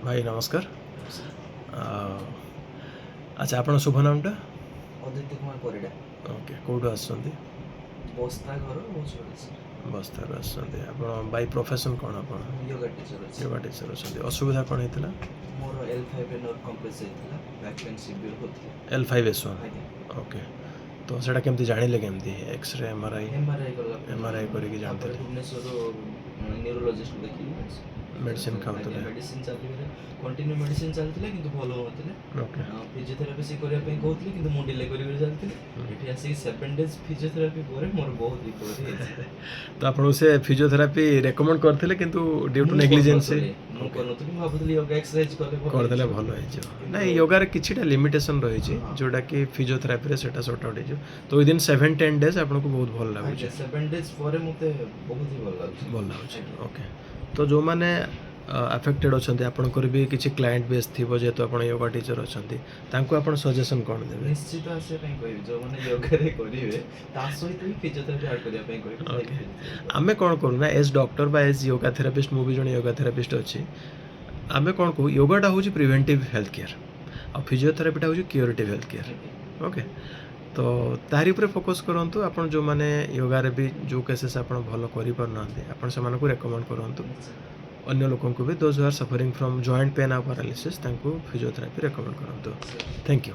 भाई नमस्कार। अच्छा आपण शुभ नामटा अदित्य कुमार परिडा ओके कोड आसछन्ती बस्ता घर भुवनेश्वर बस्तार आसछन्ती आपण बाय प्रोफेशन कोन आपण योगा टीचर अछि योगा टीचर अछन्ती असुविधा कोन हेतला मोर L5 नर्व कम्प्रेस हेतला बैक पेन सिवियर होतला L5S1 आज्ञा ओके तो सेटा केमती जानिले केमती एक्सरे एमआरआई एमआरआई करिक जानते भुवनेश्वर न्यूरोलॉजिस्ट देखिली मेडिसिन खाउतले मेडिसिन चलि कंटिन्यू मेडिसिन चलथिले किंतु भलो होतले ओके फिजियोथेरापी से करिया पे कहथले किंतु मु डिले करिवे चलथिले एठी आसी 7 डेज फिजियोथेरापी करे मोर बहुत रिकवरी हेछि तो आपण से फिजियोथेरापी रेकमेंड करथिले किंतु ड्यू टू नेग्लिजेंसी मु कोनथि भाबुतली योगा एक्सरसाइज करदेले भलो होइजो ना योगा रे किछिटा लिमिटेशन रहिछि जोटा कि फिजियोथेरापी रे सेटा सॉर्ट आउट होइजो तो विदिन 7-10 डेज आपन को बहुत भल लागु 7 डेज परे मते बहुत ही भल लागु ओके तो जो माने अफेक्टेड अछन्ती आपनकर भी किछि क्लाइंट बेस थिबो जेतो आपण योगा टीचर अछन्ती तांको आपण सजेशन कोन देबे निश्चित आसे पई कहबी जो माने योगा रे करिवे ता सहित भी फिजियोथेरापी ऐड करिया पई कहबी आमे कोन करू ना एज डॉक्टर बा एज योगा थेरापिस्ट मु भी जण योगा थेरापिस्ट अछि आमे कोन को योगाटा होछि प्रिवेंटिव हेल्थ केयर और फिजियोथेरापीटा होछि क्यूरेटिव हेल्थ केयर ओके तो तारी ऊपर फोकस करंतु आपण जो माने योगा रे भी जो केसेस आपण भलो करि पर नांदे आपण से मानको रेकमेंड करंतु अन्य लोगों को भी those are suffering from joint pain और पैरालिसिस तांको फिजियोथेरापी रेकमेंड करंतु थैंक यू